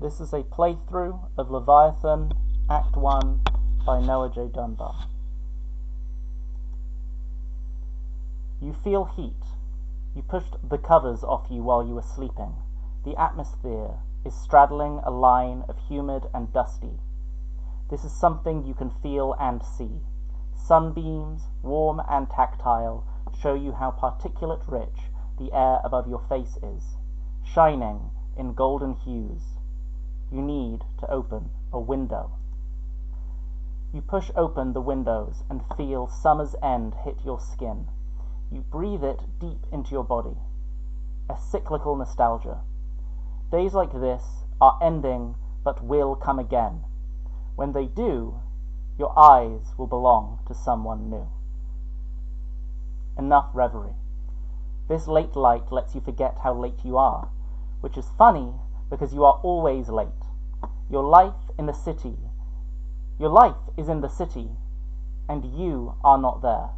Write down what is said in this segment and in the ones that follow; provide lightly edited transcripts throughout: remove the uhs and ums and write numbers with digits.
This is a playthrough of Leviathan Act 1 by Noah J. Dunbar. You feel heat. You pushed the covers off you while you were sleeping. The atmosphere is straddling a line of humid and dusty. This is something you can feel and see. Sunbeams, warm and tactile, show you how particulate rich the air above your face is, shining in golden hues. You need to open a window. You push open the windows and feel summer's end hit your skin. You breathe it deep into your body. A cyclical nostalgia. Days like this are ending but will come again. When they do, your eyes will belong to someone new. Enough reverie. This late light lets you forget how late you are, which is funny because you are always late. Your life is in the city, and you are not there.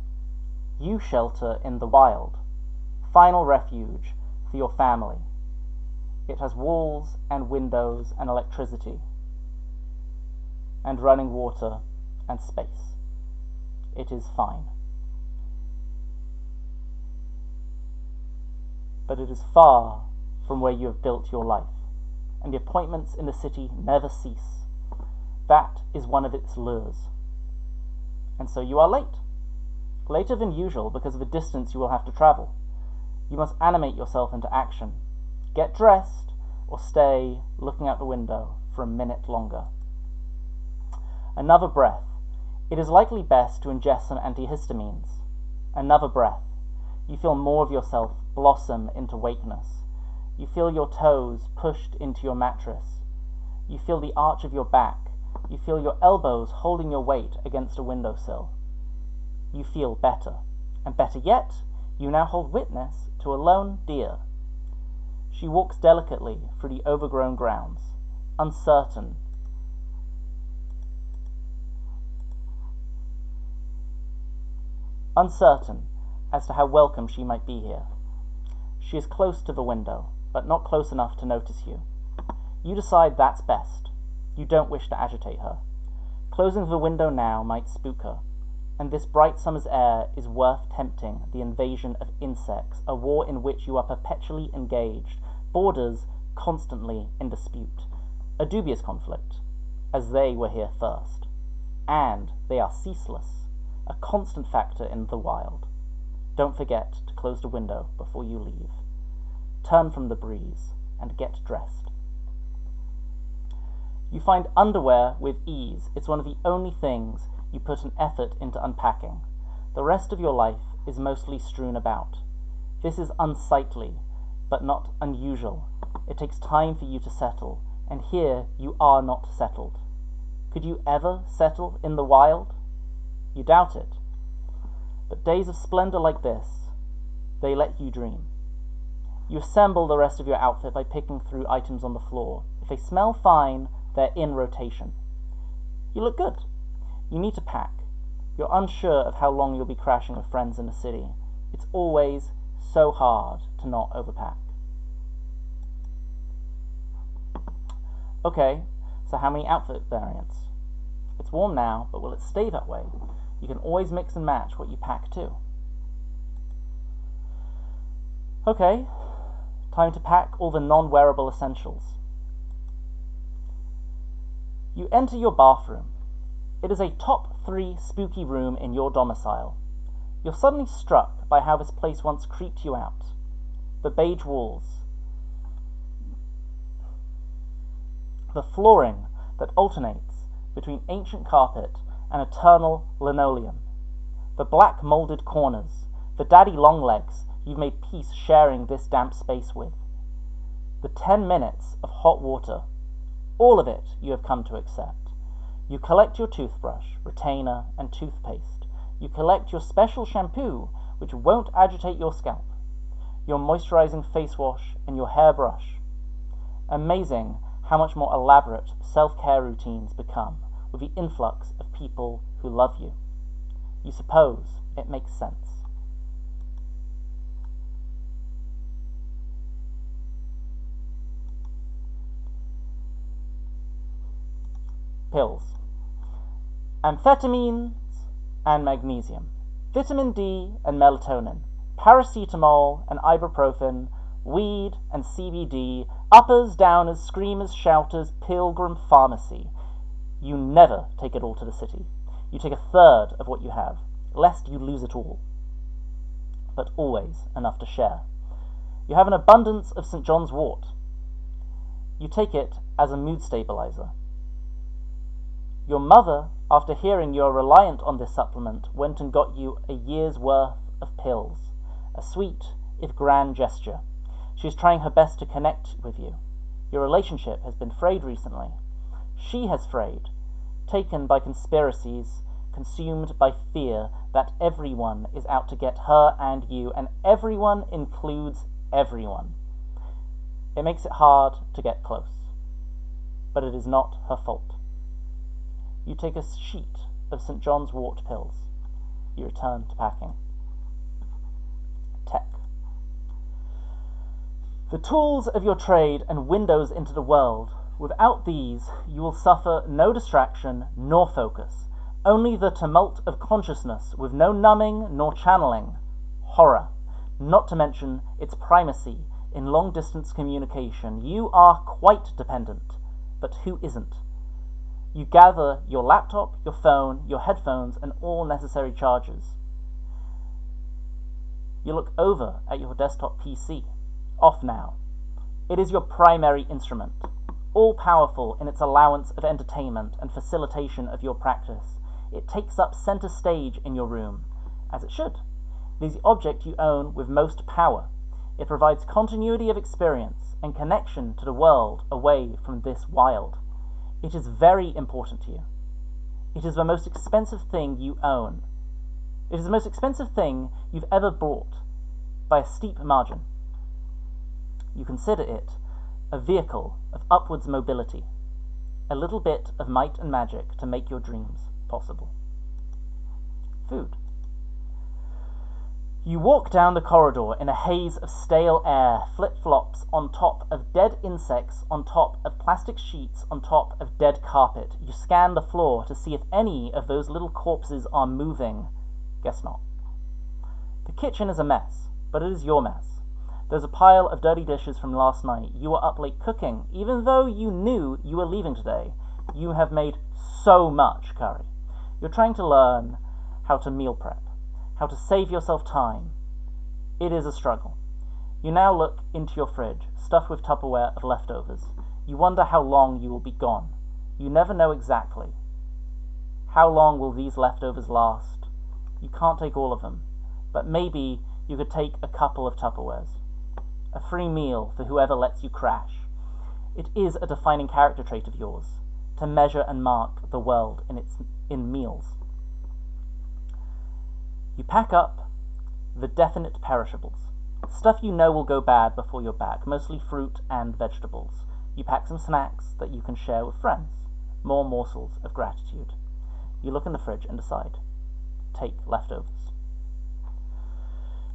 You shelter in the wild, final refuge for your family. It has walls and windows and electricity, and running water and space. It is fine. But it is far from where you have built your life, and the appointments in the city never cease. That is one of its lures. And so you are late. Later than usual because of the distance you will have to travel. You must animate yourself into action. Get dressed, or stay looking out the window for a minute longer. Another breath. It is likely best to ingest some antihistamines. Another breath. You feel more of yourself blossom into wakeness. You feel your toes pushed into your mattress. You feel the arch of your back. You feel your elbows holding your weight against a windowsill. You feel better. And better yet, you now hold witness to a lone deer. She walks delicately through the overgrown grounds, uncertain as to how welcome she might be here. She is close to the window, but not close enough to notice you. You decide that's best. You don't wish to agitate her. Closing the window now might spook her, and this bright summer's air is worth tempting the invasion of insects, a war in which you are perpetually engaged, borders constantly in dispute, a dubious conflict, as they were here first. And they are ceaseless, a constant factor in the wild. Don't forget to close the window before you leave. Turn from the breeze and get dressed. You find underwear with ease. It's one of the only things you put an effort into unpacking. The rest of your life is mostly strewn about. This is unsightly, but not unusual. It takes time for you to settle, and here you are not settled. Could you ever settle in the wild? You doubt it. But days of splendor like this, they let you dream. You assemble the rest of your outfit by picking through items on the floor. If they smell fine, they're in rotation. You look good. You need to pack. You're unsure of how long you'll be crashing with friends in the city. It's always so hard to not overpack. Okay, so how many outfit variants? It's warm now, but will it stay that way? You can always mix and match what you pack too. Okay, time to pack all the non-wearable essentials. You enter your bathroom. It is a top 3 spooky room in your domicile. You're suddenly struck by how this place once creeped you out. The beige walls, the flooring that alternates between ancient carpet and eternal linoleum, the black molded corners, the daddy longlegs you've made peace sharing this damp space with, the 10 minutes of hot water, all of it you have come to accept. You collect your toothbrush, retainer, and toothpaste. You collect your special shampoo, which won't agitate your scalp, your moisturizing face wash, and your hairbrush. Amazing how much more elaborate self-care routines become with the influx of people who love you. You suppose it makes sense. pills. Amphetamines and magnesium, vitamin D and melatonin, paracetamol and ibuprofen, weed and CBD, uppers, downers, screamers, shouters, pilgrim pharmacy. You never take it all to the city. You take a third of what you have, lest you lose it all, but always enough to share. You have an abundance of St. John's wort. You take it as a mood stabilizer. Your mother, after hearing you are reliant on this supplement, went and got you a year's worth of pills, a sweet, if grand gesture. She is trying her best to connect with you. Your relationship has been frayed recently. She has frayed, taken by conspiracies, consumed by fear that everyone is out to get her and you, and everyone includes everyone. It makes it hard to get close, but it is not her fault. You take a sheet of St. John's wort pills. You return to packing. Tech. The tools of your trade and windows into the world. Without these, you will suffer no distraction nor focus, only the tumult of consciousness with no numbing nor channeling. Horror, not to mention its primacy in long-distance communication. You are quite dependent, but who isn't? You gather your laptop, your phone, your headphones, and all necessary chargers. You look over at your desktop PC. Off now. It is your primary instrument, all-powerful in its allowance of entertainment and facilitation of your practice. It takes up center stage in your room, as it should. It is the object you own with most power. It provides continuity of experience and connection to the world away from this wild. It is very important to you. It is the most expensive thing you own. It is the most expensive thing you've ever bought, by a steep margin. You consider it a vehicle of upwards mobility, a little bit of might and magic to make your dreams possible. Food. You walk down the corridor in a haze of stale air, flip-flops on top of dead insects, on top of plastic sheets, on top of dead carpet. You scan the floor to see if any of those little corpses are moving. Guess not. The kitchen is a mess, but it is your mess. There's a pile of dirty dishes from last night. You were up late cooking, even though you knew you were leaving today. You have made so much curry. You're trying to learn how to meal prep, how to save yourself time. It is a struggle. You now look into your fridge, stuffed with Tupperware of leftovers. You wonder how long you will be gone. You never know exactly. How long will these leftovers last? You can't take all of them, but maybe you could take a couple of Tupperwares. A free meal for whoever lets you crash. It is a defining character trait of yours, to measure and mark the world in meals. You pack up the definite perishables, stuff you know will go bad before you're back, mostly fruit and vegetables. You pack some snacks that you can share with friends, more morsels of gratitude. You look in the fridge and decide. Take leftovers.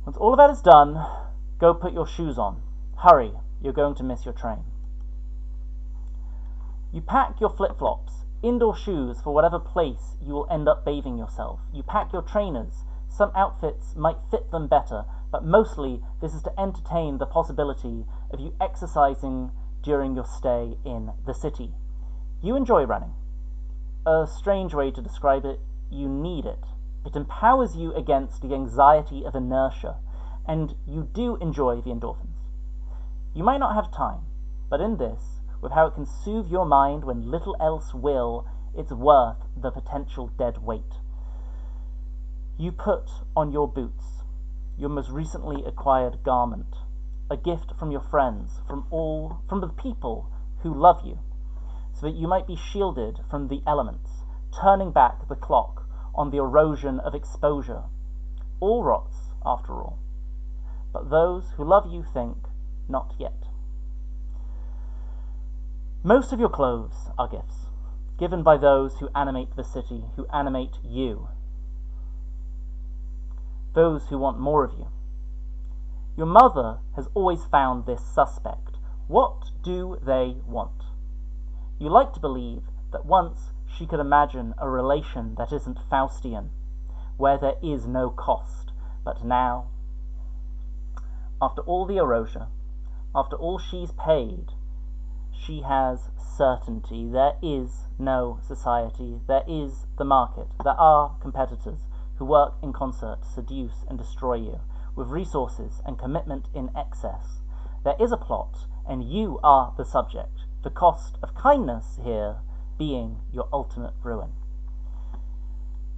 Once all of that is done, go put your shoes on. Hurry, you're going to miss your train. You pack your flip-flops, indoor shoes for whatever place you will end up bathing yourself. You pack your trainers. Some outfits might fit them better, but mostly this is to entertain the possibility of you exercising during your stay in the city. You enjoy running. A strange way to describe it, you need it. It empowers you against the anxiety of inertia, and you do enjoy the endorphins. You might not have time, but in this, with how it can soothe your mind when little else will, it's worth the potential dead weight. You put on your boots, your most recently acquired garment, a gift from your friends, from the people who love you, so that you might be shielded from the elements, turning back the clock on the erosion of exposure. All rots, after all. But those who love you think, not yet. Most of your clothes are gifts, given by those who animate the city, who animate you. Those who want more of you. Your mother has always found this suspect. What do they want? You like to believe that once She could imagine a relation that isn't Faustian, where there is no cost. But now, after all the erosure, after all she's paid, she has certainty. There is no society. There is the market. There are competitors who work in concert to seduce and destroy you, with resources and commitment in excess. There is a plot, and you are the subject, the cost of kindness here being your ultimate ruin.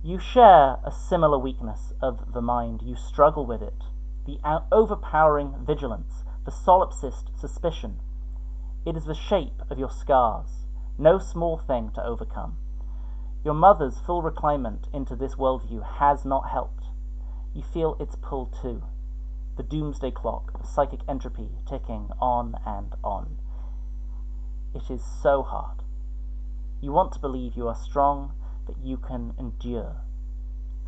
You share a similar weakness of the mind. You struggle with it, the overpowering vigilance, the solipsist suspicion. It is the shape of your scars, no small thing to overcome. Your mother's full reclinement into this worldview has not helped. You feel its pull too, the doomsday clock of psychic entropy ticking on and on. It is so hard. You want to believe you are strong, that you can endure.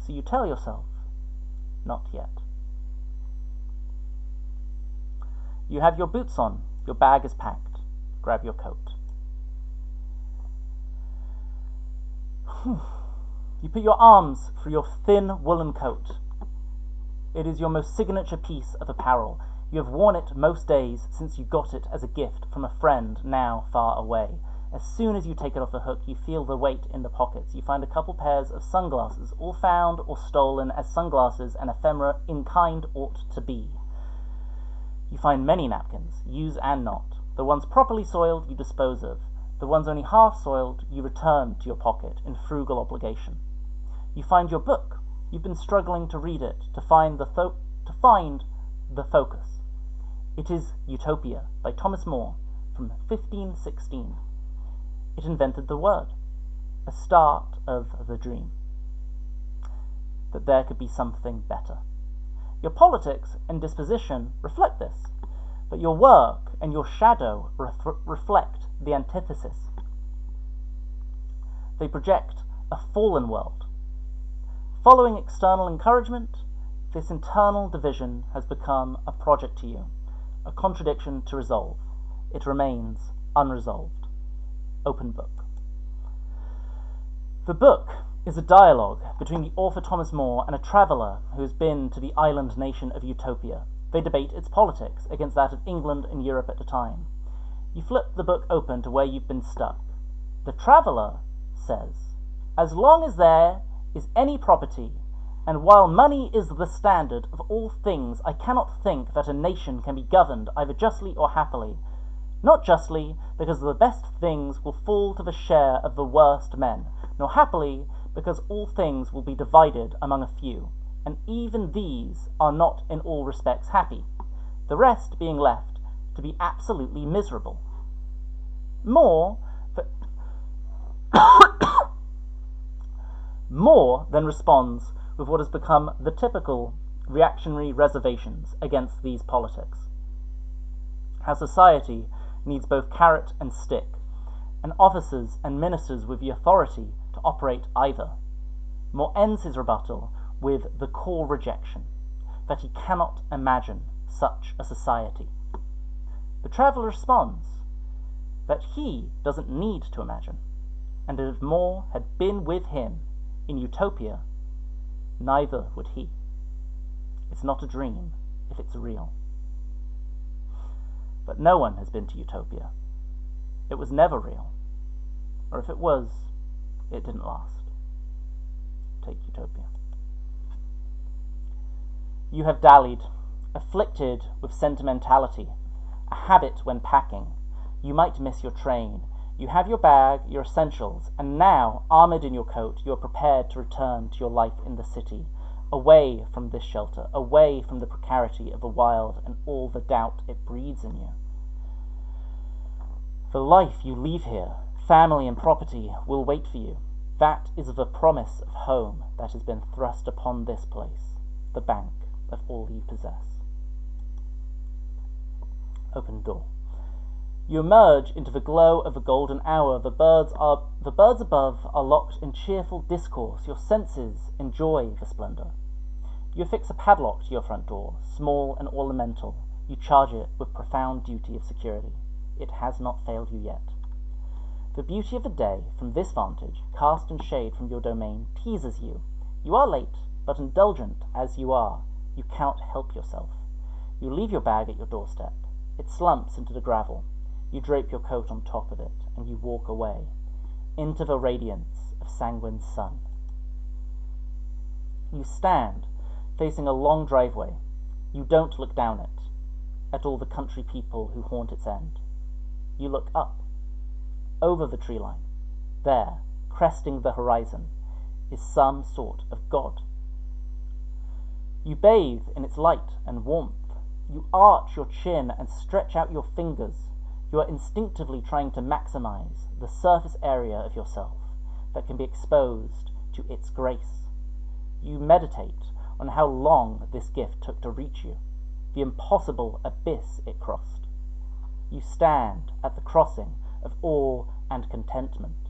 So you tell yourself, not yet. You have your boots on, your bag is packed. Grab your coat. You put your arms through your thin woolen coat. It is your most signature piece of apparel. You have worn it most days since you got it as a gift from a friend now far away. As soon as you take it off the hook, you feel the weight in the pockets. You find a couple pairs of sunglasses, all found or stolen as sunglasses and ephemera in kind ought to be. You find many napkins, used and not. The ones properly soiled you dispose of. The ones only half soiled you return to your pocket in frugal obligation. You find your book. You've been struggling to read it, to find the focus. It is Utopia by Thomas More from 1516. It invented the word, a start of the dream, that there could be something better. Your politics and disposition reflect this, but your work and your shadow reflect the antithesis. They project a fallen world. Following external encouragement, this internal division has become a project to you, a contradiction to resolve. It remains unresolved. Open book. The book is a dialogue between the author Thomas More and a traveller who has been to the island nation of Utopia. They debate its politics against that of England and Europe at the time. You flip the book open to where you've been stuck. The traveller says, as long as there is any property, and while money is the standard of all things, I cannot think that a nation can be governed either justly or happily. Not justly, because the best things will fall to the share of the worst men, nor happily, because all things will be divided among a few, and even these are not in all respects happy, the rest being left to be absolutely miserable. More than responds with what has become the typical reactionary reservations against these politics. How society needs both carrot and stick, and officers and ministers with the authority to operate either. More ends his rebuttal with the core rejection, that he cannot imagine such a society. The traveller responds that he doesn't need to imagine, and that if More had been with him in Utopia, neither would he. It's not a dream if it's real. But no one has been to Utopia. It was never real. Or if it was, it didn't last. Take Utopia. You have dallied, afflicted with sentimentality, a habit when packing. You might miss your train. You have your bag, your essentials, and now, armoured in your coat, you are prepared to return to your life in the city, away from this shelter, away from the precarity of the wild and all the doubt it breeds in you. The life you leave here, family and property, will wait for you. That is the promise of home that has been thrust upon this place, the bank of all you possess. Open door. You emerge into the glow of the golden hour. The birds above are locked in cheerful discourse. Your senses enjoy the splendour. You affix a padlock to your front door, small and ornamental. You charge it with profound duty of security. It has not failed you yet. The beauty of the day, from this vantage, cast in shade from your domain, teases you. You are late, but indulgent as you are, you cannot help yourself. You leave your bag at your doorstep. It slumps into the gravel. You drape your coat on top of it, and you walk away, into the radiance of Sanguine's sun. You stand, facing a long driveway. You don't look down it, at all the country people who haunt its end. You look up, over the tree line. There, cresting the horizon, is some sort of god. You bathe in its light and warmth. You arch your chin and stretch out your fingers. You are instinctively trying to maximize the surface area of yourself that can be exposed to its grace. You meditate on how long this gift took to reach you, the impossible abyss it crossed. You stand at the crossing of awe and contentment.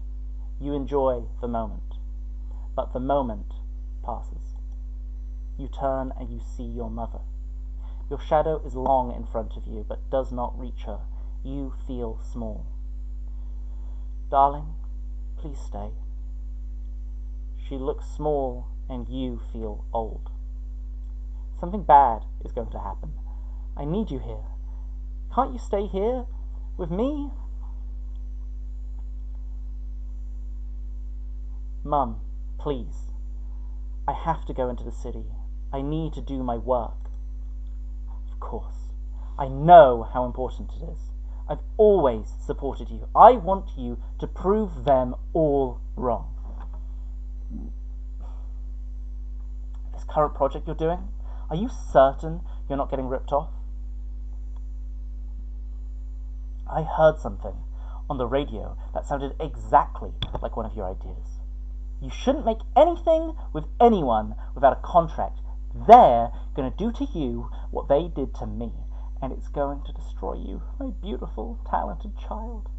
You enjoy the moment, but the moment passes. You turn and you see your mother. Your shadow is long in front of you, but does not reach her. You feel small. Darling, please stay. She looks small and you feel old. Something bad is going to happen. I need you here. Can't you stay here with me? Mum, please. I have to go into the city. I need to do my work. Of course. I know how important it is. I've always supported you. I want you to prove them all wrong. This current project you're doing, are you certain you're not getting ripped off? I heard something on the radio that sounded exactly like one of your ideas. You shouldn't make anything with anyone without a contract. They're going to do to you what they did to me, and it's going to destroy you, my beautiful, talented child.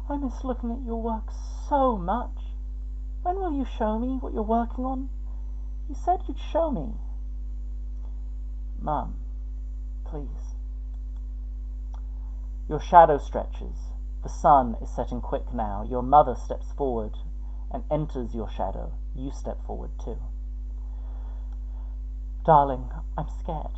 I miss looking at your work so much. When will you show me what you're working on? You said you'd show me. Mum, please. Your shadow stretches. The sun is setting quick now. Your mother steps forward and enters your shadow. You step forward too. Darling, I'm scared.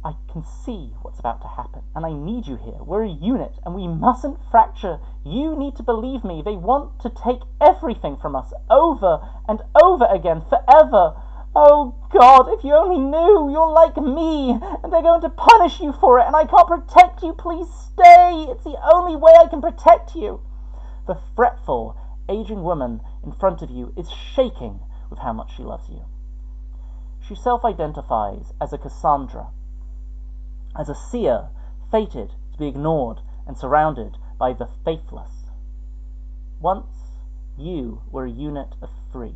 I can see what's about to happen, and I need you here. We're a unit, and we mustn't fracture. You need to believe me. They want to take everything from us, over and over again, forever. Oh, God, if you only knew. You're like me, and they're going to punish you for it, and I can't protect you. Please stay. It's the only way I can protect you. The fretful, aging woman in front of you is shaking with how much she loves you. She self-identifies as a Cassandra, as a seer fated to be ignored and surrounded by the faithless. Once you were a unit of three,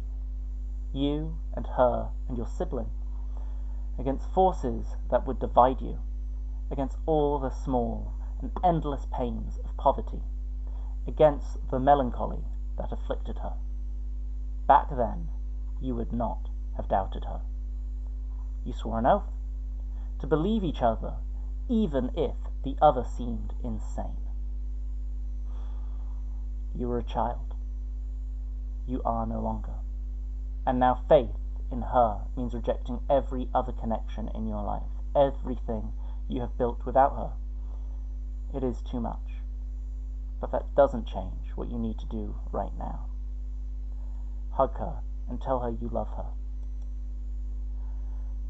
you and her and your sibling, against forces that would divide you, against all the small and endless pains of poverty, against the melancholy that afflicted her. Back then, you would not have doubted her. You swore an oath to believe each other, even if the other seemed insane. You were a child. You are no longer. And now faith in her means rejecting every other connection in your life, everything you have built without her. It is too much. But that doesn't change what you need to do right now. Hug her and tell her you love her.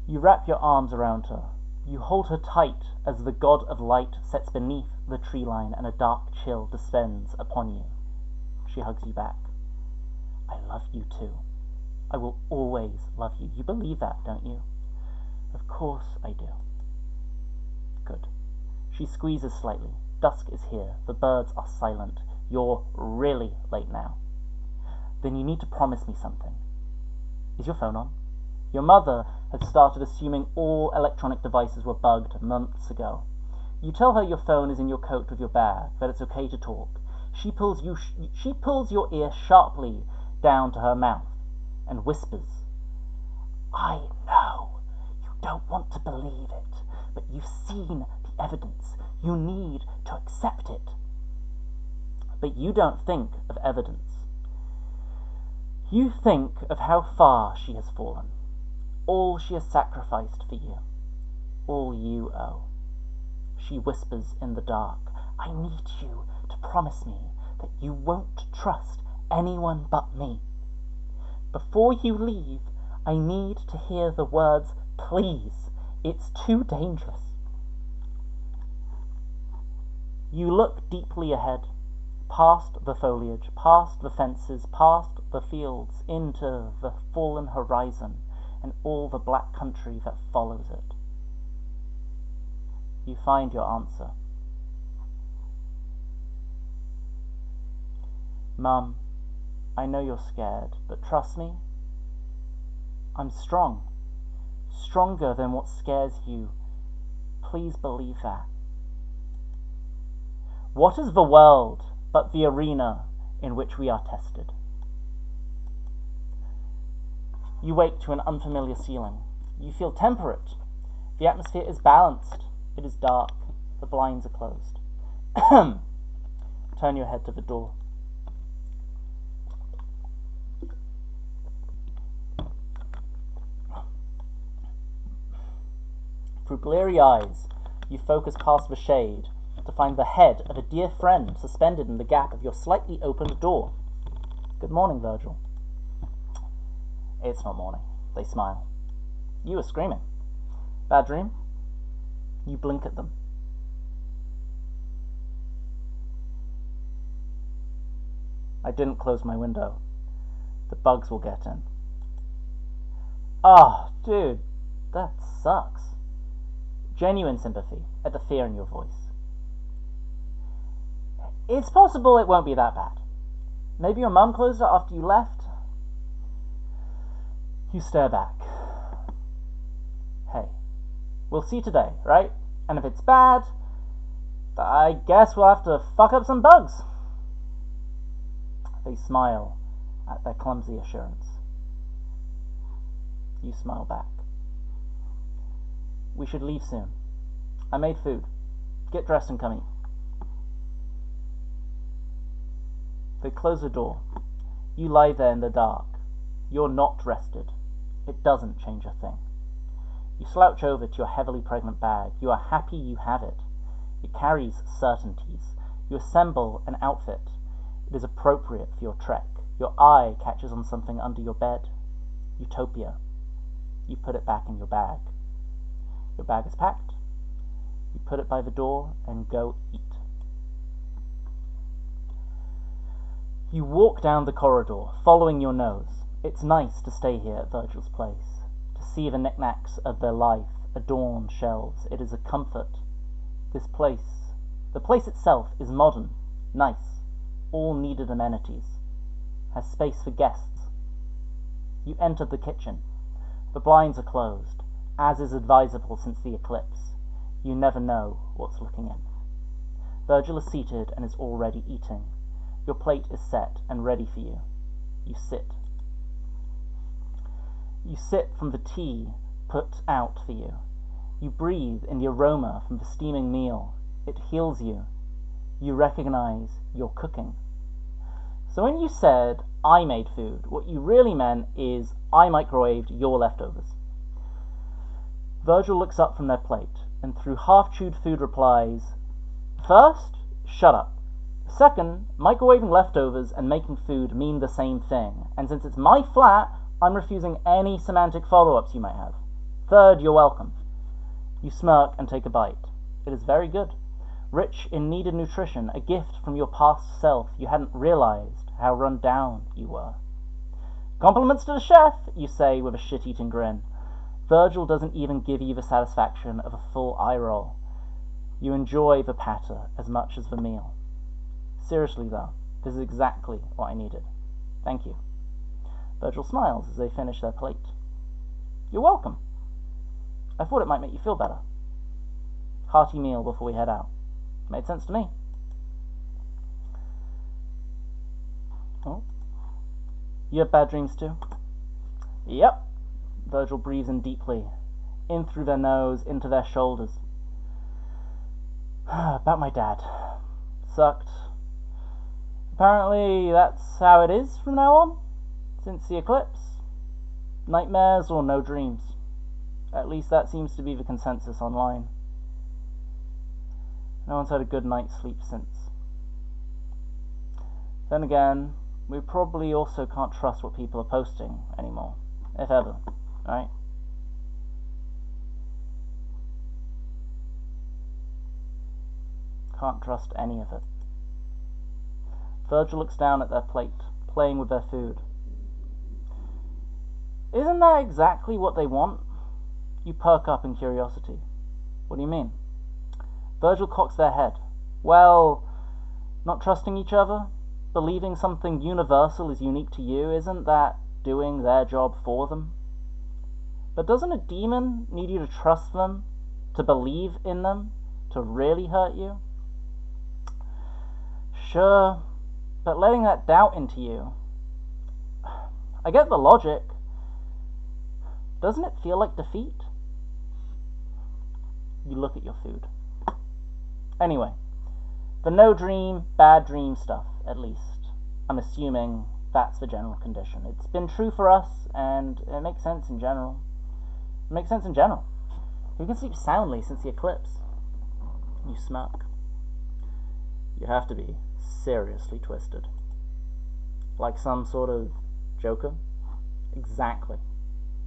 You wrap your arms around her. You hold her tight as the god of light sets beneath the tree line and a dark chill descends upon you. She hugs you back. I love you too. I will always love you. You believe that, don't you? Of course I do. Good. She squeezes slightly. Dusk is here. The birds are silent. You're really late now. Then you need to promise me something. Is your phone on? Your mother had started assuming all electronic devices were bugged months ago. You tell her your phone is in your coat with your bag, that it's okay to talk. She pulls your ear sharply down to her mouth and whispers, I know you don't want to believe it, but you've seen the evidence. You need to accept it. But you don't think of evidence. You think of how far she has fallen, all she has sacrificed for you, all you owe. She whispers in the dark, I need you to promise me that you won't trust anyone but me. Before you leave, I need to hear the words, please. It's too dangerous. You look deeply ahead, past the foliage, past the fences, past the fields, into the fallen horizon and all the black country that follows it. You find your answer. Mum, I know you're scared, but trust me, I'm strong. Stronger than what scares you. Please believe that. What is the world but the arena in which we are tested? You wake to an unfamiliar ceiling. You feel temperate. The atmosphere is balanced. It is dark. The blinds are closed. Turn your head to the door. Through bleary eyes, you focus past the shade to find the head of a dear friend suspended in the gap of your slightly opened door. Good morning, Virgil. It's not morning. They smile. You are screaming. Bad dream? You blink at them. I didn't close my window. The bugs will get in. Ah, dude, that sucks. Genuine sympathy at the fear in your voice. It's possible it won't be that bad. Maybe your mum closed it after you left? You stare back. Hey, we'll see today, right? And if it's bad, I guess we'll have to fuck up some bugs. They smile at their clumsy assurance. You smile back. We should leave soon. I made food. Get dressed and come eat. They close the door. You lie there in the dark. You're not rested. It doesn't change a thing. You slouch over to your heavily pregnant bag. You are happy you have it. It carries certainties. You assemble an outfit. It is appropriate for your trek. Your eye catches on something under your bed. Utopia. You put it back in your bag. Your bag is packed. You put it by the door and go eat. You walk down the corridor, following your nose. It's nice to stay here at Virgil's place, to see the knickknacks of their life adorn shelves. It is a comfort. The place itself is modern, nice, all needed amenities, has space for guests. You enter the kitchen. The blinds are closed, as is advisable since the eclipse. You never know what's looking in. Virgil is seated and is already eating. Your plate is set and ready for you. You sit. You sip from the tea put out for you. You breathe in the aroma from the steaming meal. It heals you. You recognize you're cooking. So when you said, I made food, what you really meant is, I microwaved your leftovers. Virgil looks up from their plate, and through half-chewed food replies, First, shut up. Second, microwaving leftovers and making food mean the same thing, and since it's my flat, I'm refusing any semantic follow-ups you might have. Third, you're welcome. You smirk and take a bite. It is very good. Rich in needed nutrition, a gift from your past self. You hadn't realized how run down you were. Compliments to the chef, you say with a shit-eating grin. Virgil doesn't even give you the satisfaction of a full eye roll. You enjoy the patter as much as the meal. Seriously though, this is exactly what I needed. Thank you. Virgil smiles as they finish their plate. You're welcome. I thought it might make you feel better. Hearty meal before we head out. Made sense to me. Oh. You have bad dreams too? Yep. Virgil breathes in deeply, in through their nose, into their shoulders. About my dad. Sucked. Apparently that's how it is from now on, since the eclipse. Nightmares or no dreams. At least that seems to be the consensus online. No one's had a good night's sleep since. Then again, we probably also can't trust what people are posting anymore, if ever, right? Can't trust any of it. Virgil looks down at their plate, playing with their food. Isn't that exactly what they want? You perk up in curiosity. What do you mean? Virgil cocks their head. Well, not trusting each other? Believing something universal is unique to you, isn't that doing their job for them? But doesn't a demon need you to trust them, to believe in them, to really hurt you? Sure, but letting that doubt into you... I get the logic. Doesn't it feel like defeat? You look at your food. Anyway, the no dream, bad dream stuff, at least. I'm assuming that's the general condition. It's been true for us, and it makes sense in general. It makes sense in general. Who can sleep soundly since the eclipse? You smirk. You have to be seriously twisted. Like some sort of Joker? Exactly.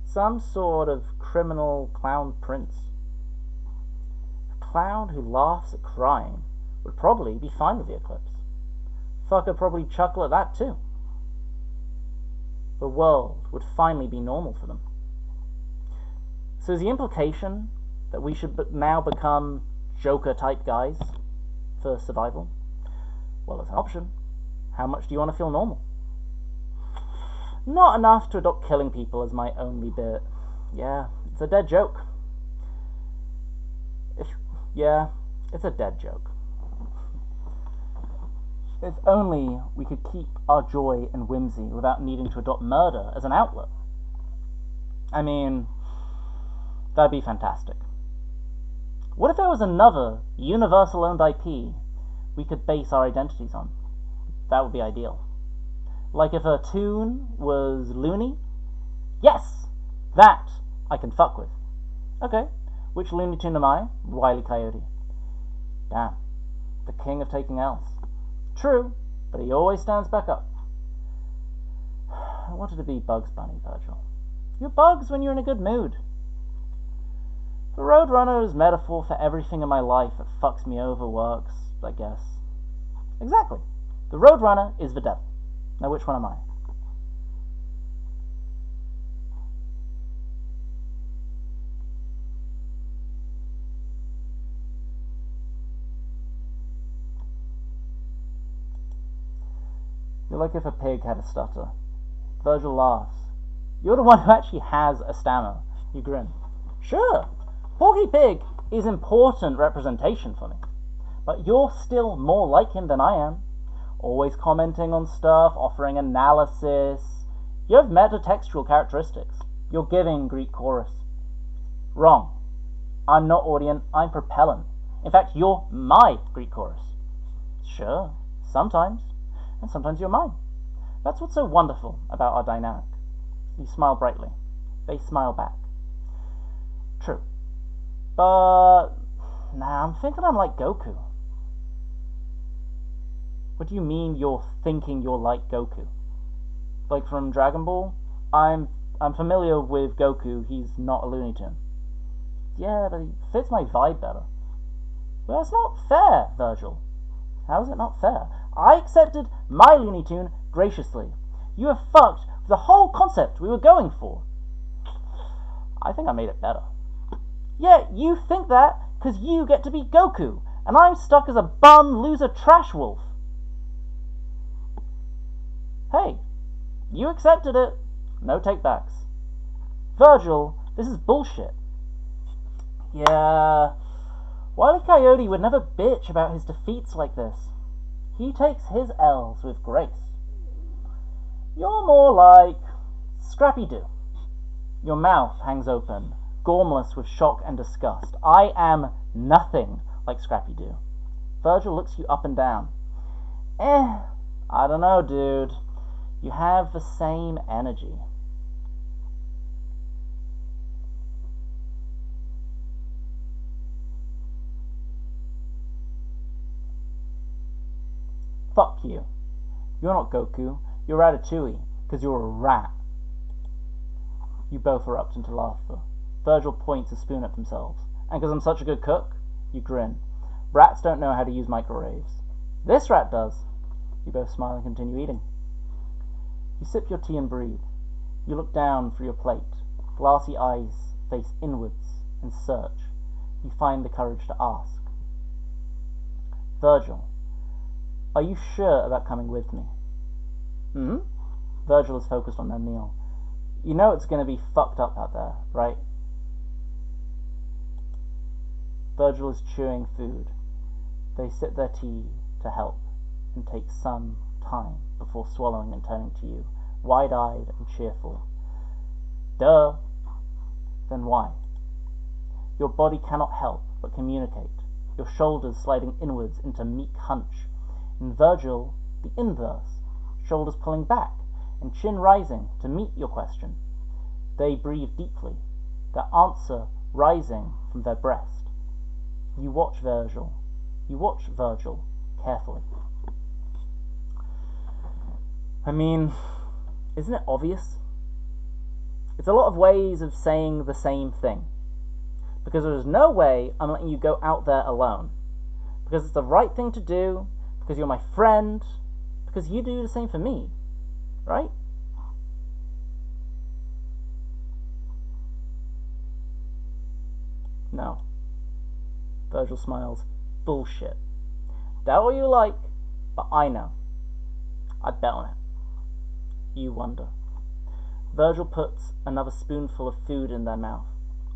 Some sort of criminal clown prince. A clown who laughs at crying would probably be fine with the eclipse. Fucker probably chuckle at that too. The world would finally be normal for them. So is the implication that we should now become Joker-type guys for survival? Well, it's an option. How much do you want to feel normal? Not enough to adopt killing people as my only bit. Yeah, it's a dead joke. It's a dead joke. If only we could keep our joy and whimsy without needing to adopt murder as an outlet. I mean, that'd be fantastic. What if there was another universal-owned IP we could base our identities on? That would be ideal. Like if a tune was Looney? Yes! That I can fuck with. Okay, which Looney Tune am I? Wile E. Coyote. Damn, the king of taking L's. True, but he always stands back up. I wanted to be Bugs Bunny, Virgil. You're Bugs when you're in a good mood. The Roadrunner is metaphor for everything in my life that fucks me over works, I guess. Exactly. The Roadrunner is the devil. Now which one am I? You're like if a pig had a stutter. Virgil laughs. You're the one who actually has a stammer. You grin. Sure, Porky Pig is important representation for me. But you're still more like him than I am. Always commenting on stuff, offering analysis. You have metatextual characteristics. You're giving Greek chorus. Wrong. I'm not Audient, I'm propellant. In fact, you're my Greek chorus. Sure, sometimes. And sometimes you're mine. That's what's so wonderful about our dynamic. You smile brightly. They smile back. True. But now I'm thinking I'm like Goku. What do you mean you're thinking you're like Goku? Like from Dragon Ball? I'm familiar with Goku, he's not a Looney Tune. Yeah, but he fits my vibe better. But that's not fair, Virgil. How is it not fair? I accepted my Looney Tune graciously. You have fucked with the whole concept we were going for. I think I made it better. Yeah, you think that because you get to be Goku, and I'm stuck as a bum loser trash wolf. Hey, you accepted it. No takebacks. Virgil, this is bullshit. Yeah, Wile E. Coyote would never bitch about his defeats like this. He takes his L's with grace. You're more like Scrappy-Doo. Your mouth hangs open, gormless with shock and disgust. I am nothing like Scrappy-Doo. Virgil looks you up and down. I don't know, dude. You have the same energy. Fuck you. You're not Goku. You're Ratatouille, because you're a rat. You both erupt into laughter. Virgil points a spoon at themselves. And because I'm such a good cook, you grin. Rats don't know how to use microwaves. This rat does. You both smile and continue eating. You sip your tea and breathe. You look down for your plate. Glassy eyes face inwards and search. You find the courage to ask. Virgil, are you sure about coming with me? Virgil is focused on their meal. You know it's going to be fucked up out there, right? Virgil is chewing food. They sip their tea to help and take some time before swallowing and turning to you, wide-eyed and cheerful. Duh. Then why? Your body cannot help but communicate, your shoulders sliding inwards into meek hunch. In Virgil, the inverse, shoulders pulling back and chin rising to meet your question. They breathe deeply, their answer rising from their breast. You watch Virgil carefully. I mean, isn't it obvious? It's a lot of ways of saying the same thing. Because there's no way I'm letting you go out there alone. Because it's the right thing to do, because you're my friend, because you do the same for me, right? No. Virgil smiles. Bullshit. Doubt what you like, but I know. I'd bet on it. You wonder. Virgil puts another spoonful of food in their mouth.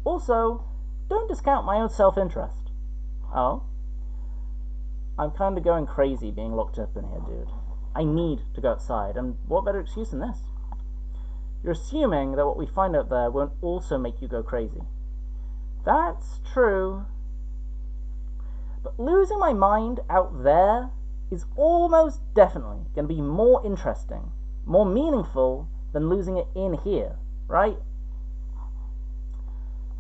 Also, don't discount my own self-interest. Oh? I'm kind of going crazy being locked up in here, dude. I need to go outside, and what better excuse than this? You're assuming that what we find out there won't also make you go crazy. That's true. But losing my mind out there is almost definitely going to be more interesting, more meaningful than losing it in here, right?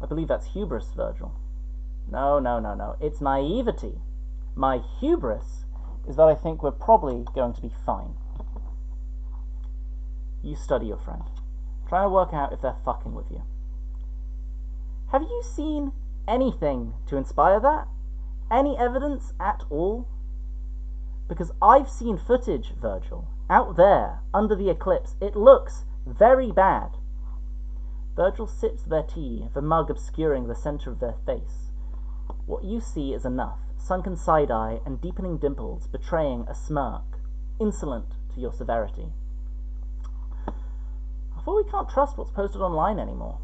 I believe that's hubris, Virgil. No. It's naivety. My hubris is that I think we're probably going to be fine. You study your friend, trying to work out if they're fucking with you. Have you seen anything to inspire that? Any evidence at all? Because I've seen footage, Virgil, out there, under the eclipse. It looks very bad. Virgil sips their tea, the mug obscuring the center of their face. What you see is enough, sunken side-eye and deepening dimples betraying a smirk, insolent to your severity. I thought we can't trust what's posted online anymore.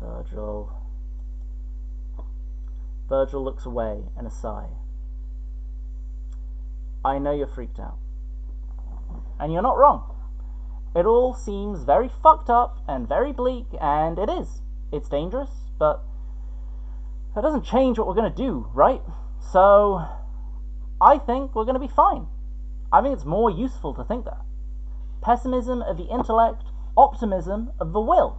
Virgil looks away in a sigh. I know you're freaked out. And you're not wrong. It all seems very fucked up and very bleak, and it is. It's dangerous, but that doesn't change what we're going to do, right? So, I think we're going to be fine. I think it's more useful to think that. Pessimism of the intellect, optimism of the will.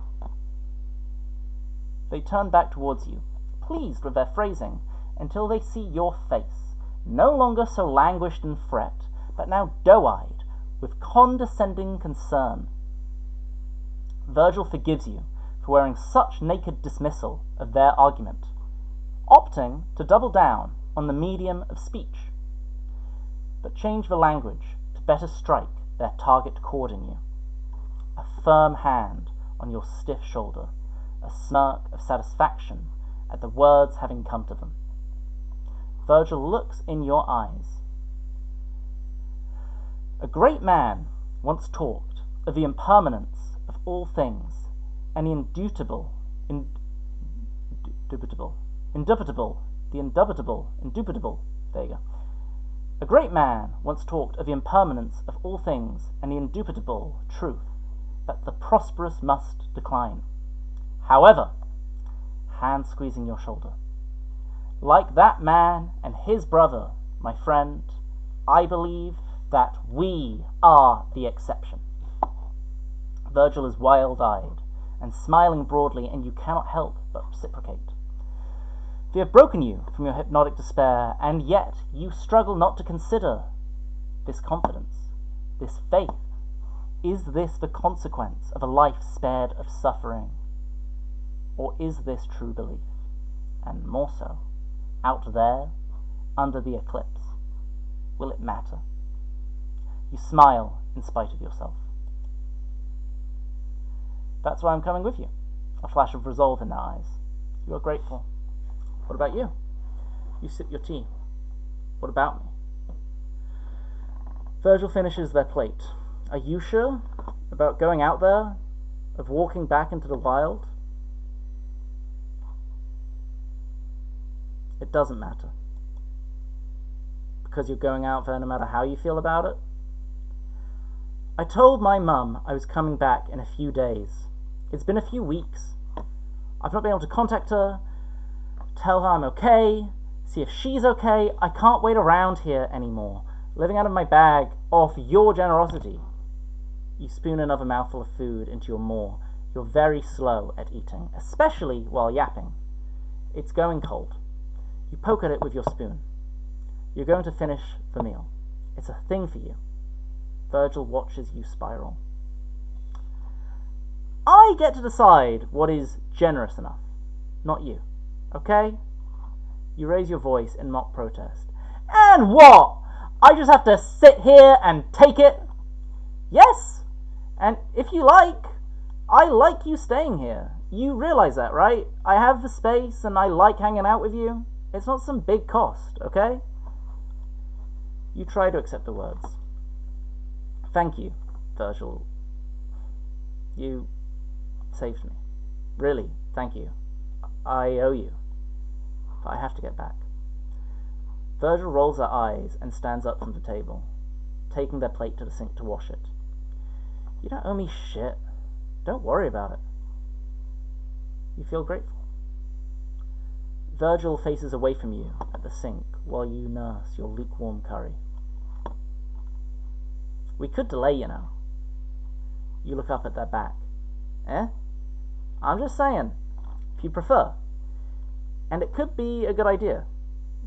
They turn back towards you, pleased with their phrasing, until they see your face, no longer so languished and fret, but now doe-eyed, with condescending concern. Virgil forgives you for wearing such naked dismissal of their argument, opting to double down on the medium of speech, but change the language to better strike their target chord in you. A firm hand on your stiff shoulder, a smirk of satisfaction at the words having come to them. Virgil looks in your eyes. A great man once talked of the impermanence of all things, and the indubitable, there you go. A great man once talked of the impermanence of all things, and the indubitable truth that the prosperous must decline. However, hand squeezing your shoulder, like that man and his brother, my friend, I believe that we are the exception. Virgil is wild-eyed and smiling broadly, and you cannot help but reciprocate. They have broken you from your hypnotic despair, and yet you struggle not to consider this confidence, this faith. Is this the consequence of a life spared of suffering? Or is this true belief? And more so, out there, under the eclipse, will it matter? You smile in spite of yourself. That's why I'm coming with you. A flash of resolve in their eyes. You are grateful. What about you? You sip your tea. What about me? Virgil finishes their plate. Are you sure about going out there, of walking back into the wild? It doesn't matter. Because you're going out there no matter how you feel about it? I told my mum I was coming back in a few days. It's been a few weeks. I've not been able to contact her, tell her I'm okay, see if she's okay. I can't wait around here anymore, living out of my bag off your generosity. You spoon another mouthful of food into your maw. You're very slow at eating, especially while yapping. It's going cold. You poke at it with your spoon. You're going to finish the meal. It's a thing for you. Virgil watches you spiral. I get to decide what is generous enough, not you. Okay? You raise your voice in mock protest. And what? I just have to sit here and take it? Yes, and if you like, I like you staying here. You realize that, right? I have the space and I like hanging out with you. It's not some big cost, okay? You try to accept the words. Thank you, Virgil. You saved me. Really, thank you. I owe you. But I have to get back. Virgil rolls her eyes and stands up from the table, taking their plate to the sink to wash it. You don't owe me shit. Don't worry about it. You feel grateful. Virgil faces away from you at the sink while you nurse your lukewarm curry. We could delay, you know. You look up at their back. Eh? I'm just saying, if you prefer. And it could be a good idea.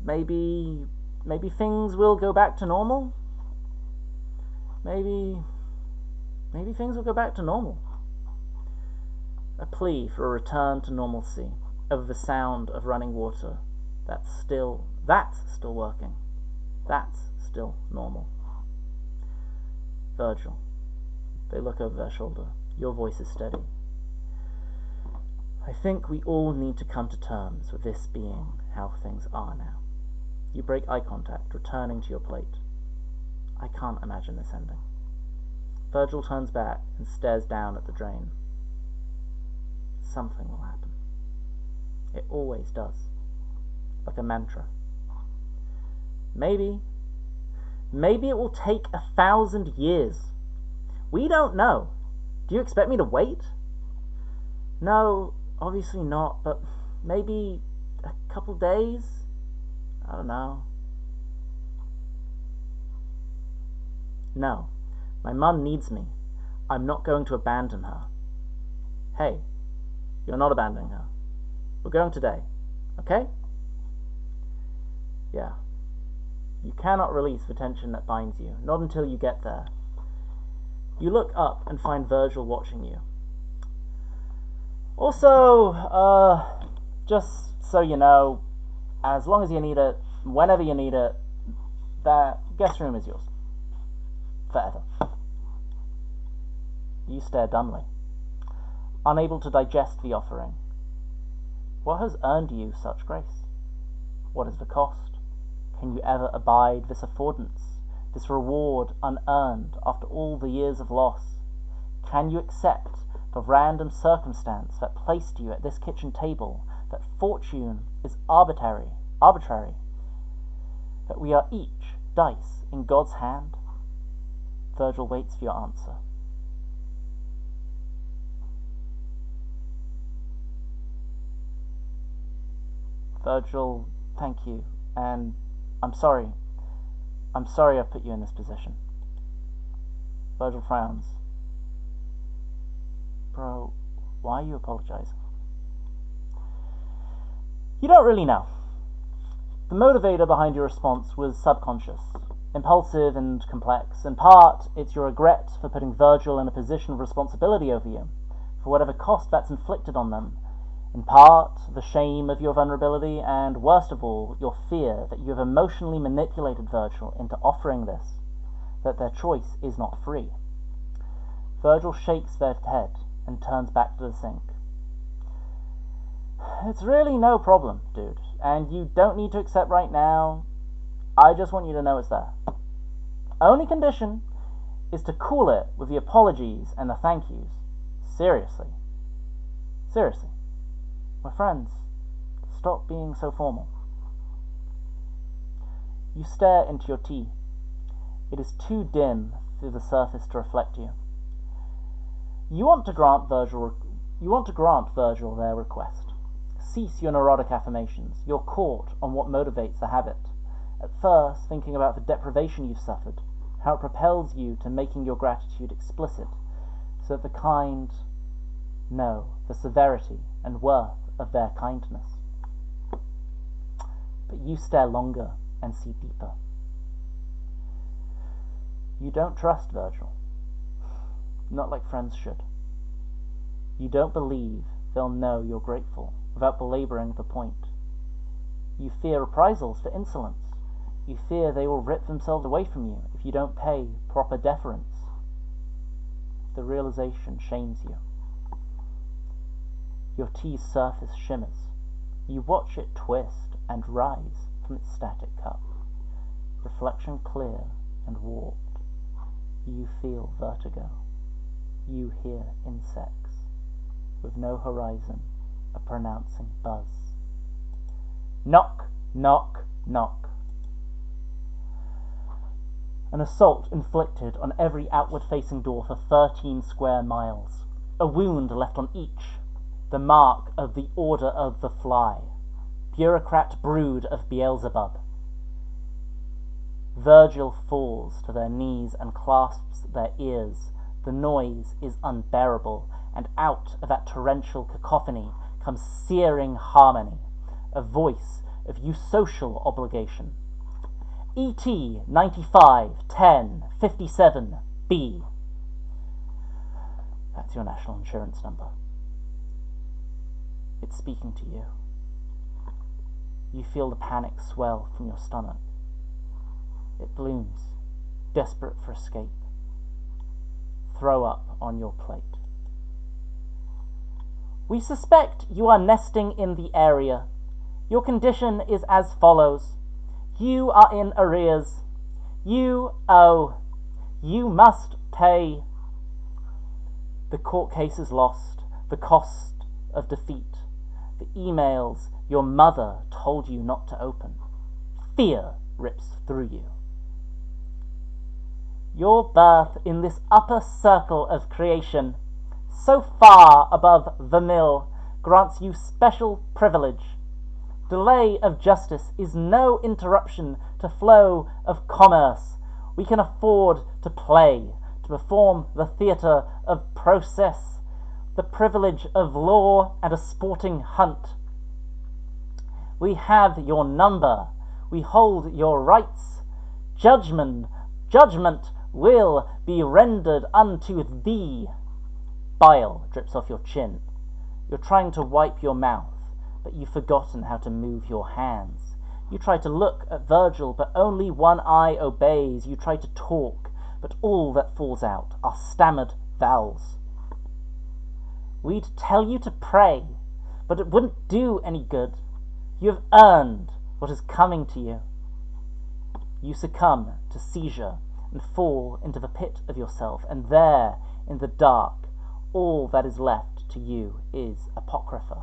Maybe things will go back to normal. Maybe things will go back to normal. A plea for a return to normalcy, of the sound of running water. That's still working. That's still normal. Virgil. They look over their shoulder. Your voice is steady. I think we all need to come to terms with this being how things are now. You break eye contact, returning to your plate. I can't imagine this ending. Virgil turns back and stares down at the drain. Something will happen. It always does. Like a mantra. Maybe it will take 1,000 years. We don't know. Do you expect me to wait? No, obviously not, but maybe a couple days? I don't know. No, my mum needs me. I'm not going to abandon her. Hey, you're not abandoning her. We're going today, okay? Yeah. You cannot release the tension that binds you, not until you get there. You look up and find Virgil watching you. Also, just so you know, as long as you need it, whenever you need it, that guest room is yours. Forever. You stare dumbly, unable to digest the offering. What has earned you such grace? What is the cost? Can you ever abide this affordance, this reward unearned after all the years of loss? Can you accept the random circumstance that placed you at this kitchen table, that fortune is arbitrary, that we are each dice in God's hand? Virgil waits for your answer. Virgil, thank you, and I'm sorry. I'm sorry I've put you in this position. Virgil frowns. Bro, why are you apologizing? You don't really know. The motivator behind your response was subconscious, impulsive and complex. In part, it's your regret for putting Virgil in a position of responsibility over you, for whatever cost that's inflicted on them. In part, the shame of your vulnerability, and worst of all, your fear that you have emotionally manipulated Virgil into offering this, that their choice is not free. Virgil shakes their head and turns back to the sink. It's really no problem, dude, and you don't need to accept right now. I just want you to know it's there. Only condition is to cool it with the apologies and the thank yous. Seriously. Seriously. My friends, stop being so formal. You stare into your tea. It is too dim through the surface to reflect you. You want to grant Virgil their request. Cease your neurotic affirmations. You're caught on what motivates the habit. At first, thinking about the deprivation you've suffered, how it propels you to making your gratitude explicit, so that the kind know the severity and worth of their kindness. But you stare longer and see deeper. You don't trust Virgil, not like friends should. You don't believe they'll know you're grateful without belaboring the point. You fear reprisals for insolence. You fear they will rip themselves away from you if you don't pay proper deference. The realization shames you. Your tea's surface shimmers. You watch it twist and rise from its static cup. Reflection clear and warped. You feel vertigo. You hear insects. With no horizon, a pronouncing buzz. Knock, knock, knock. An assault inflicted on every outward-facing door for 13 square miles. A wound left on each. The mark of the Order of the Fly. Bureaucrat brood of Beelzebub. Virgil falls to their knees and clasps their ears. The noise is unbearable, and out of that torrential cacophony comes searing harmony, a voice of eusocial obligation. ET 95 10 57 B. That's your national insurance number. It's speaking to you. You feel the panic swell from your stomach. It blooms, desperate for escape. Throw up on your plate. We suspect you are nesting in the area. Your condition is as follows. You are in arrears. You owe. You must pay. The court case is lost. The cost of defeat. The emails your mother told you not to open. Fear rips through you. Your birth in this upper circle of creation, so far above the mill, grants you special privilege. Delay of justice is no interruption to flow of commerce. We can afford to play, to perform the theatre of process, the privilege of law and a sporting hunt. We have your number. We hold your rights. Judgment will be rendered unto thee. Bile drips off your chin. You're trying to wipe your mouth, but you've forgotten how to move your hands. You try to look at Virgil, but only one eye obeys. You try to talk, but all that falls out are stammered vowels. We'd tell you to pray, but it wouldn't do any good. You have earned what is coming to you. You succumb to seizure and fall into the pit of yourself, and there, in the dark, all that is left to you is Apocrypha,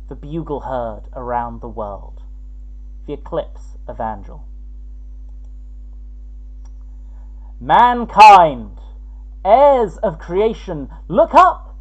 the bugle heard around the world, the Eclipse Evangel. Mankind, heirs of creation, look up,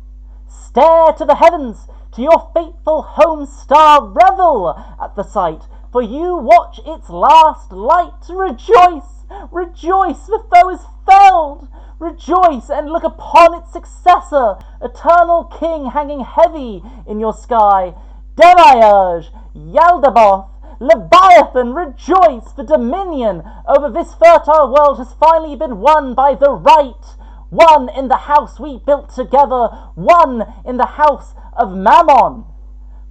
stare to the heavens, to your fateful home star revel at the sight, for you watch its last light. Rejoice, rejoice, the foe is felled. Rejoice and look upon its successor, eternal king hanging heavy in your sky. Demiurge, Yaldabaoth, Leviathan, rejoice, for dominion over this fertile world has finally been won by the right. One in the house we built together, one in the house of Mammon.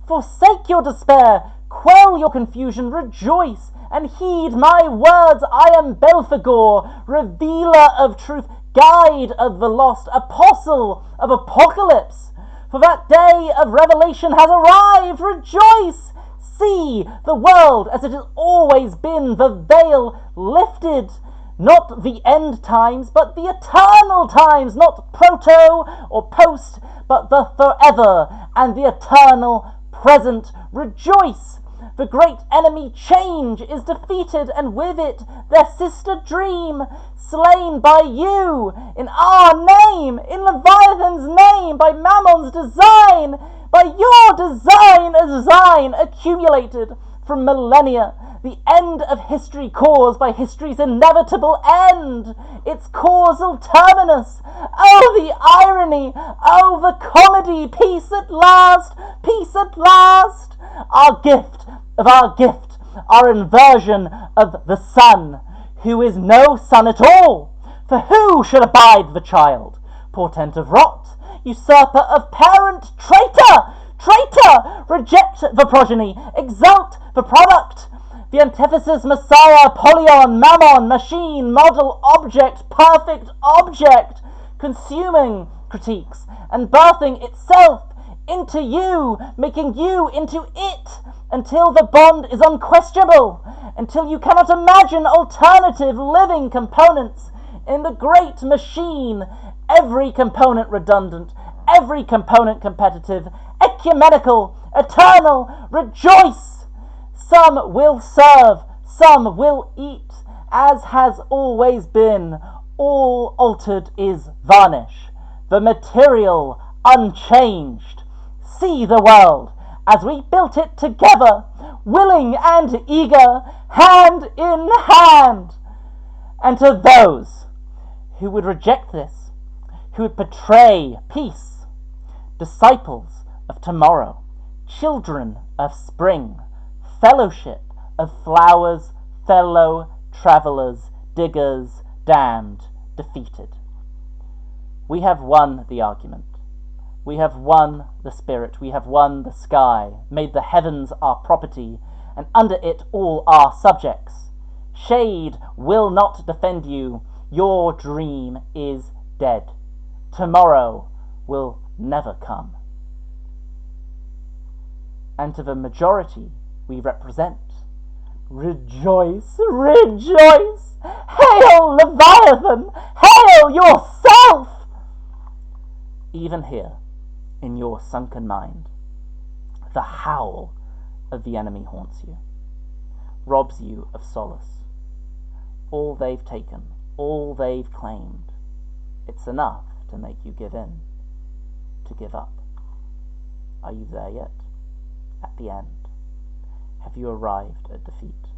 Forsake your despair, quell your confusion, rejoice, and heed my words. I am Belphegor, revealer of truth, guide of the lost, apostle of apocalypse. For that day of revelation has arrived. Rejoice! See the world as it has always been, the veil lifted. Not the end times, but the eternal times. Not proto or post, but the forever and the eternal present. Rejoice! The great enemy change is defeated, and with it their sister dream, slain by you, in our name, in Leviathan's name, by Mammon's design, by your design, a design accumulated from millennia, the end of history caused by history's inevitable end, its causal terminus. Oh, the irony! Oh, the comedy! Peace at last! Peace at last! Our gift of our gift, our inversion of the Son, who is no son at all. For who should abide the child? Portent of rot, usurper of parent, traitor! Traitor! Reject the progeny, exalt the product. The antithesis, Messiah, Polyon, Mammon, machine, model, object, perfect object, consuming critiques and birthing itself into you, making you into it, until the bond is unquestionable, until you cannot imagine alternative living components in the great machine, every component redundant, every component competitive, ecumenical, eternal. Rejoice! Some will serve, some will eat, as has always been. All altered is varnish, the material unchanged. See the world as we built it together, willing and eager, hand in hand. And to those who would reject this, who would betray peace, disciples of tomorrow, children of spring, fellowship of flowers, fellow travelers, diggers, damned, defeated. We have won the argument. We have won the spirit, we have won the sky, made the heavens our property, and under it all our subjects. Shade will not defend you, your dream is dead. Tomorrow will never come. And to the majority we represent, rejoice, rejoice! Hail Leviathan! Hail yourself! Even here, in your sunken mind, the howl of the enemy haunts you, robs you of solace. All they've taken, all they've claimed, it's enough to make you give in, to give up. Are you there yet? At the end? Have you arrived at defeat?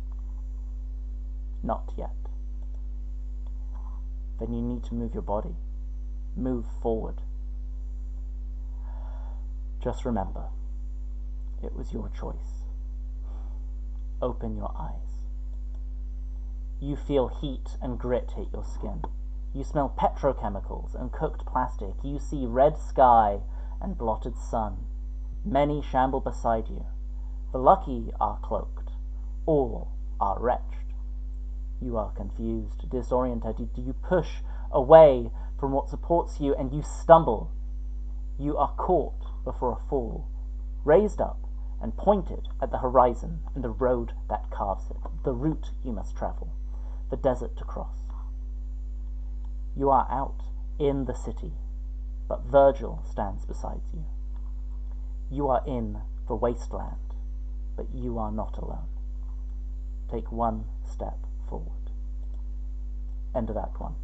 Not yet. Then you need to move your body, move forward. Just remember, it was your choice. Open your eyes. You feel heat and grit hit your skin. You smell petrochemicals and cooked plastic. You see red sky and blotted sun. Many shamble beside you. The lucky are cloaked. All are wretched. You are confused, disoriented. You push away from what supports you and you stumble. You are caught before a fall, raised up and pointed at the horizon and the road that carves it, the route you must travel, the desert to cross. You are out in the city, but Virgil stands beside you. You are in the wasteland, but you are not alone. Take one step forward. End of Act 1.